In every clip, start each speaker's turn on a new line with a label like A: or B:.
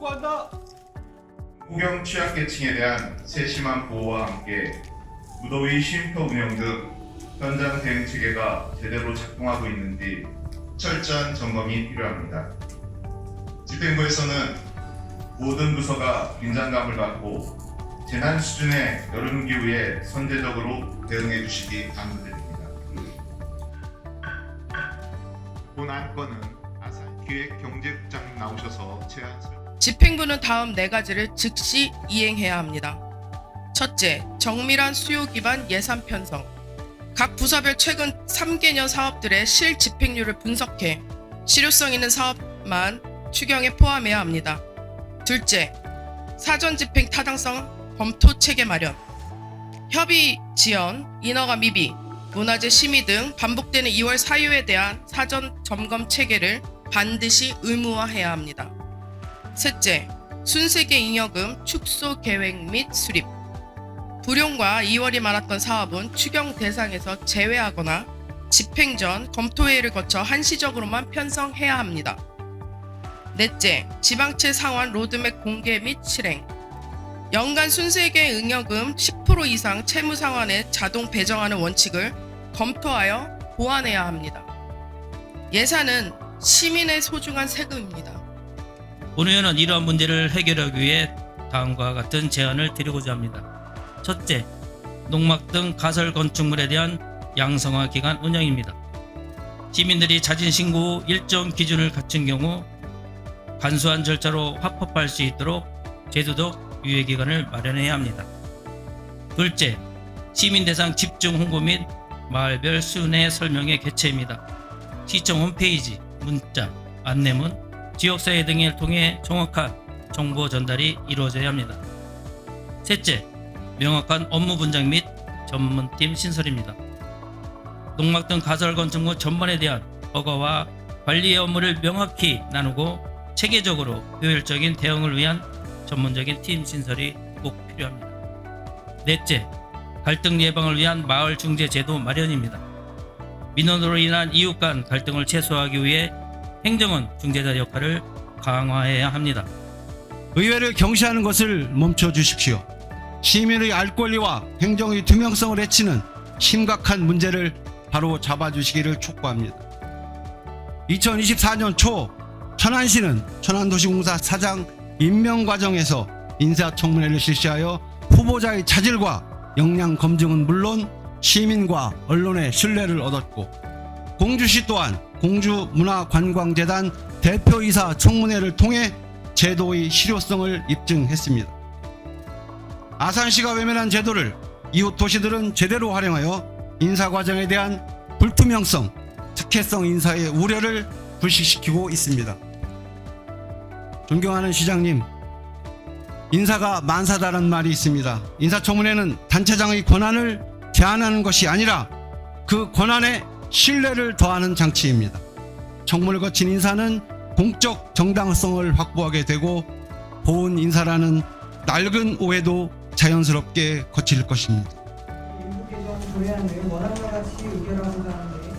A: 촉구한다.
B: 무경 취약계층에 대한 세심한 보호와 함께 무더위 쉼터 운영 등 현장 대응 체계가 제대로 작동하고 있는지 철저한 점검이 필요합니다. 집행부에서는 모든 부서가 긴장감을 갖고 재난 수준의 여름 기후에 선제적으로 대응해 주시기 당부드립니다. 본 안건은 아산기획경제국장님 나오셔서 제안 설명.
C: 집행부는 다음 4가지를 즉시 이행해야 합니다. 첫째, 정밀한 수요 기반 예산 편성. 각 부서별 최근 3개년 사업들의 실집행률을 분석해 실효성 있는 사업만 추경에 포함해야 합니다. 둘째, 사전 집행 타당성 검토 체계 마련. 협의 지연, 인허가 미비, 문화재 심의 등 반복되는 2월 사유에 대한 사전 점검 체계를 반드시 의무화해야 합니다. 셋째, 순세계 잉여금 축소 계획 및 수립. 불용과 이월이 많았던 사업은 추경 대상에서 제외하거나 집행 전 검토회의를 거쳐 한시적으로만 편성해야 합니다. 넷째, 지방채 상환 로드맵 공개 및 실행. 연간 순세계 잉여금 10% 이상 채무 상환에 자동 배정하는 원칙을 검토하여 보완해야 합니다. 예산은 시민의 소중한 세금입니다.
D: 본 의원은 이러한 문제를 해결하기 위해 다음과 같은 제안을 드리고자 합니다. 첫째, 농막 등 가설 건축물에 대한 양성화 기간 운영입니다. 시민들이 자진 신고 후 일정 기준을 갖춘 경우 간소한 절차로 합법화할 수 있도록 제도적 유예 기간을 마련해야 합니다. 둘째, 시민 대상 집중 홍보 및 마을별 순회 설명회 개최입니다. 시청 홈페이지, 문자, 안내문, 지역사회 등을 통해 정확한 정보 전달이 이루어져야 합니다. 셋째, 명확한 업무 분장 및 전문팀 신설입니다. 농막 등 가설 건축물 전반에 대한 허가와 관리의 업무를 명확히 나누고 체계적으로 효율적인 대응을 위한 전문적인 팀 신설이 꼭 필요합니다. 넷째, 갈등 예방을 위한 마을 중재 제도 마련입니다. 민원으로 인한 이웃 간 갈등을 최소화하기 위해 행정은 중재자 역할을 강화해야 합니다.
A: 의회를 경시하는 것을 멈춰 주십시오. 시민의 알 권리와 행정의 투명성을 해치는 심각한 문제를 바로 잡아주시기를 촉구합니다. 2024년 초 천안시는 천안도시공사 사장 임명 과정에서 인사청문회를 실시하여 후보자의 자질과 역량 검증은 물론 시민과 언론의 신뢰를 얻었고, 공주시 또한 공주문화관광재단 대표이사 청문회를 통해 제도의 실효성을 입증했습니다. 아산시가 외면한 제도를 이웃 도시들은 제대로 활용하여 인사 과정에 대한 불투명성, 특혜성 인사의 우려를 불식시키고 있습니다. 존경하는 시장님, 인사가 만사다라는 말이 있습니다. 인사청문회는 단체장의 권한을 제한하는 것이 아니라 그 권한에 신뢰를 더하는 장치입니다. 청문을 거친 인사는 공적 정당성을 확보하게 되고 보훈 인사라는 낡은 오해도 자연스럽게 거칠 것입니다.
E: 일부 개정 조례안을 원안과 같이 의결하고자 하는데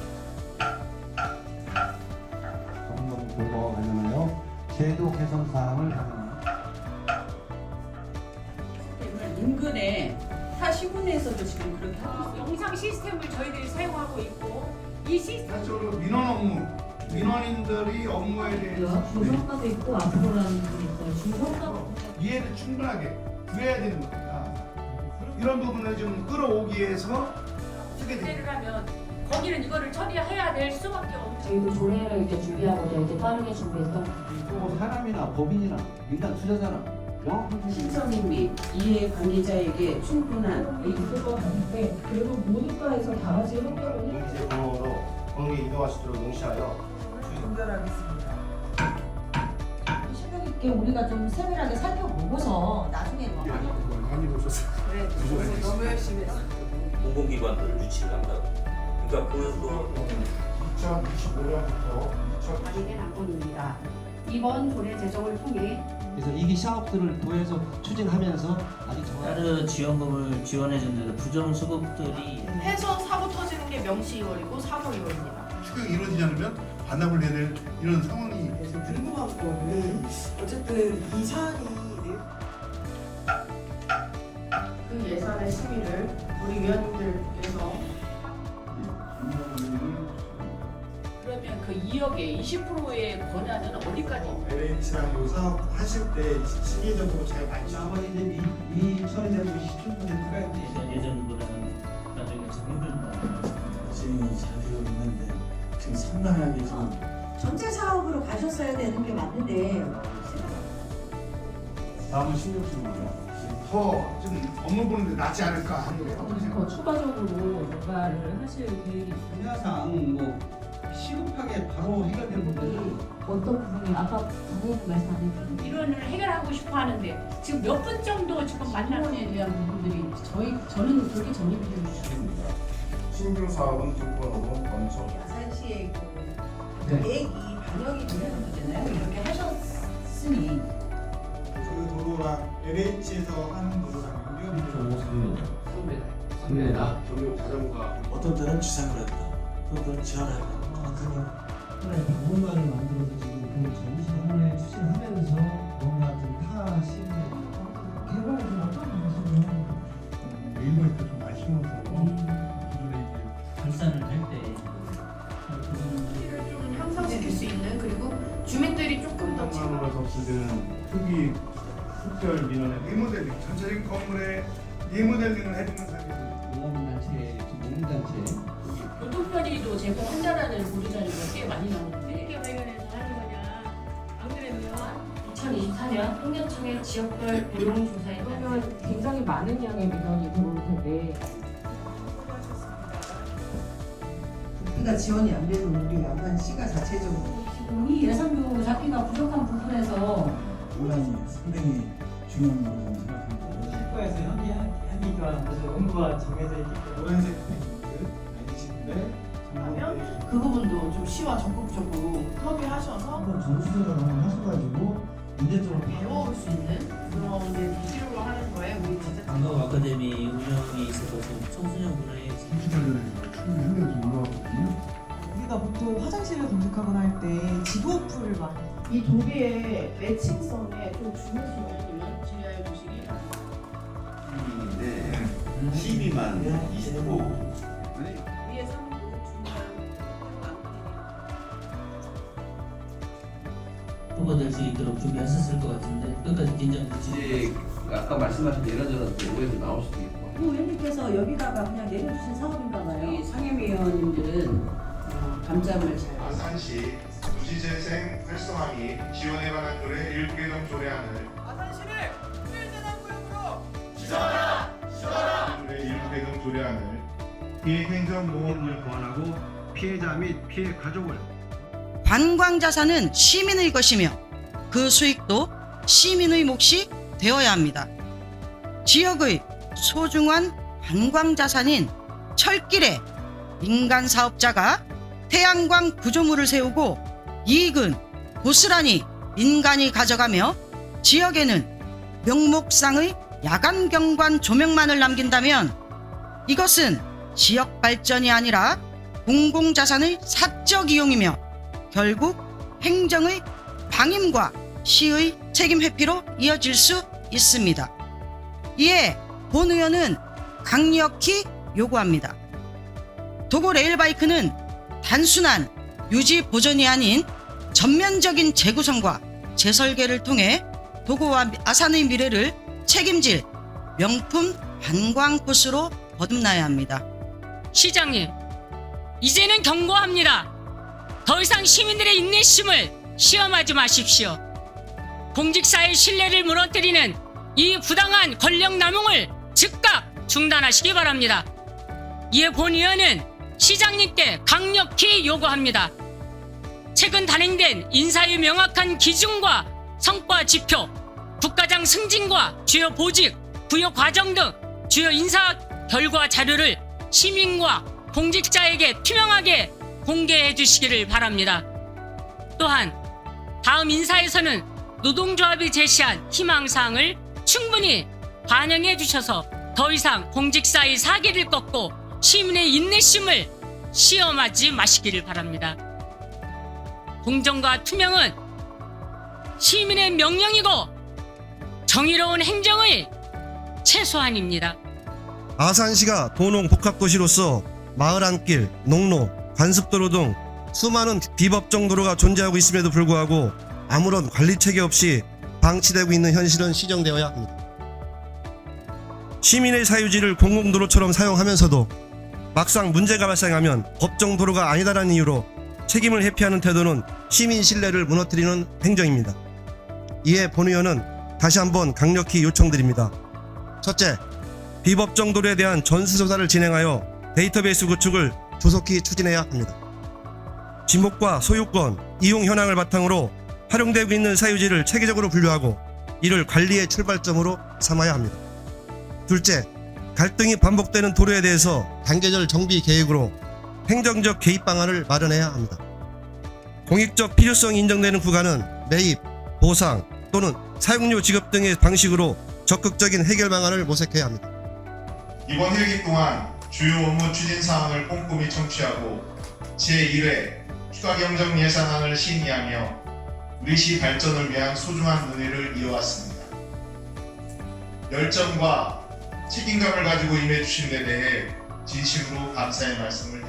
F: 점검 결과와 관련하여 제도 개선 사항을 반영합니다.
G: 인근에 타 시군에서도 지금 그렇게 하고 있어요.
H: 영상 시스템을 저희들이 사용하고 있고 이 시스템
I: 단적으로 민원 업무, 민원인들이 업무에 대해서
G: 중성과도 있고 앞으로라는 부분이 있어요. 중성과
I: 이해를 충분하게 구해야 되는 겁니다. 이런 부분을 좀 끌어오기 위해서 쓰게 됩니다.
H: 문제를 하면 거기는 이거를 처리해야 될 수밖에 없는.
G: 저희도 조례를 이렇게 준비하고 이렇게 빠르게 준비했던
F: 또 사람이나 법인이나 민간 투자자나 명확한
G: 신청인 및 이해 관계자에게 충분한
E: 있을 것 같은데 그리고 모니과에서 다 같이 협력을
J: 농지 공원으로 공개 이동하시도록 응시하여
E: 전달하겠습니다.
K: 실력 있게 우리가 좀 세밀하게 살펴보고서 나중에 뭐
I: 많이 보셨어요.
H: 그래, 너무 열심히 했어.
L: 공공기관들을 유치를 한다고. 그러니까 그거
I: 2025년부터
G: 관리된 안건입니다. 이번 조례 제정을 통해
F: 그래서 이기 사업들을 도에서 추진하면서 아직 정확한
D: 따르 지원금을 지원해준 데도 부정수급들이
C: 해서 사고 터지는 게 명시 2월이고 3월 2월입니다.
I: 추경이 이루어지지 않으면 반납을 해야 될 이런 상황이
E: 그래서 궁금한 거는 어쨌든 이 사안이
C: 그 예산의 심의를 우리 위원님들께서
G: 그러면 그 2억의 20%의 권한은 어디까지?
J: LH랑 요 사업 하실 때 시기적으로 잘 맞추고
F: 나머지 이제 이 처리되고 17%가 이제
D: 예전보다는 나중에 좀 힘들다.
F: 진행이 잘 되어 있는데 지금 상당하게 좀
K: 전체 사업으로 가셨어야 되는 게 맞는데
F: 다음은 신경 쓰는 거야.
I: 더 좀 업무 보는데 낫지 않을까 하는 게 어떻게 생각하세요?
G: 추가적으로 뭔가를 하실 계획이
F: 분야상 뭐 시급하게 바로 해결될 문제는
H: 어떤 부분이 아까 부모님 말씀 안 해주셨는데
G: 이론을 해결하고 싶어 하는데 지금 몇 분 정도 지금
H: 만남에 대한 부분들이 저는 그렇게 정립이 되는 것
J: 신규 사업은 두 건으로 먼저
K: 야산시의 그
F: 네.
K: 계획이 반영이 되는 거잖아요. 이렇게 하셨으니
J: 그 도로랑 LH에서 하는 도로랑 연결이 좀
F: 선배다.
J: 경유 자전거가
F: 어떤 때는 지상을 했다. 어떤 때는 지하를 했다. 그냥 하나의 방법만을 만들어서 지금 그 전시하나에 추진하면서 뭔가 좀 타시는 개발을 좀 어떤 방식으로 하는 거
I: 일본이 좀 많이 심어서 기존에 이제
D: 결산을 할 때
C: 실을 좀 향상시킬 수 있는 그리고 주민들이 조금 더
J: 상황으로 졌을 때는 특이 특별 민원에
I: 리모델링 전체적인 건물에 리모델링을 해주는 사람이
F: 농업단체, 농민단체
G: 교통편의도 제공한다라는 보도자료가 꽤 많이 나오는데
H: 이게 관련해서 하는 거냐 안 그러면 2024년 환경청의 지역별 고용조사에 따르면 굉장히 많은 양의 민원이 들어올 텐데
K: 부피가 지원이 안 되는 우리 양산시가 자체적으로
H: 지금 이 예산도 잡기가 부족한 부분에서
F: 논란이 상당히 중요한 거라고 생각합니다.
E: 실과에서 현기가 아주 업무가 정해져 있기 때문에
J: 노란색 펜트 아니신데
C: 그러면 그 부분도 좀 시와 적극적으로 협의하셔서
F: 한번 전수조사를 한번 하셔가지고 문제점을
C: 배워올 수 있는 그런 데 필요로 하는 거에 우리 진짜
D: 방금 아카데미 운영에 있어서 좀 청소년 문화에
I: 현장이 좀 올라왔거든요.
E: 우리가 보통 화장실을 검색하거나 할 때 지도 어플을 많이
C: 이 도비의 매칭성에 좀 주무시면 질의해 주시기 바랍니다.
F: 12만 25.
K: 위에서 중요한
D: 후보될 수 있도록 준비하셨을 것 같은데 끝까지 긴장되지.
M: 아까 말씀하신 이런저런 오해도 나올 수도 있고.
K: 의원님께서 여기다가 그냥 내려주신 사업인가 봐요.
G: 이 상임위원님들은 감점을 잘
B: 아산시 도시재생 활성화 및 지원에 관한 조례 7개 등 조례안을
C: 아산시를 필재난구역으로
B: 조례 7개 등 조례안을 피해 행정
A: 보험을 보완하고 피해자 및 피해 가족을
N: 관광자산은 시민의 것이며 그 수익도 시민의 몫이 되어야 합니다. 지역의 소중한 관광자산인 철길에 민간 사업자가 태양광 구조물을 세우고 이익은 고스란히 민간이 가져가며 지역에는 명목상의 야간 경관 조명만을 남긴다면 이것은 지역 발전이 아니라 공공자산의 사적 이용이며 결국 행정의 방임과 시의 책임 회피로 이어질 수 있습니다. 이에 본 의원은 강력히 요구합니다. 도고 레일바이크는 단순한 유지 보존이 아닌 전면적인 재구성과 재설계를 통해 도고와 아산의 미래를 책임질 명품 관광 코스로 거듭나야 합니다.
H: 시장님 이제는 경고합니다. 더 이상 시민들의 인내심을 시험하지 마십시오. 공직사의 신뢰를 무너뜨리는 이 부당한 권력 남용을 즉각 중단하시기 바랍니다. 이에 본 의원은 시장님께 강력히 요구합니다. 최근 단행된 인사의 명확한 기준과 성과 지표, 국가장 승진과 주요 보직, 부여 과정 등 주요 인사 결과 자료를 시민과 공직자에게 투명하게 공개해 주시기를 바랍니다. 또한 다음 인사에서는 노동조합이 제시한 희망사항을 충분히 반영해 주셔서 더 이상 공직사의 사기를 꺾고 시민의 인내심을 시험하지 마시기를 바랍니다. 공정과 투명은 시민의 명령이고 정의로운 행정의 최소한입니다.
O: 아산시가 도농 복합도시로서 마을 안길, 농로, 관습도로 등 수많은 비법정 도로가 존재하고 있음에도 불구하고 아무런 관리체계 없이 방치되고 있는 현실은 시정되어야 합니다. 시민의 사유지를 공공도로처럼 사용하면서도 막상 문제가 발생하면 법정 도로가 아니다라는 이유로 책임을 회피하는 태도는 시민 신뢰를 무너뜨리는 행정입니다. 이에 본 의원은 다시 한번 강력히 요청드립니다. 첫째, 비법정 도로에 대한 전수조사를 진행하여 데이터베이스 구축을 조속히 추진해야 합니다. 지목과 소유권, 이용 현황을 바탕으로 활용되고 있는 사유지를 체계적으로 분류하고 이를 관리의 출발점으로 삼아야 합니다. 둘째, 갈등이 반복되는 도로에 대해서 단계적 정비 계획으로 행정적 개입 방안을 마련해야 합니다. 공익적 필요성이 인정되는 구간은 매입, 보상 또는 사용료 지급 등의 방식으로 적극적인 해결 방안을 모색해야 합니다.
B: 이번 회기 동안 주요 업무 추진 사항을 꼼꼼히 청취하고 제1회 추가경정 예산안을 심의하며 우리 시 발전을 위한 소중한 논의를 이어왔습니다. 열정과 책임감을 가지고 임해주신 데 대해 진심으로 감사의 말씀을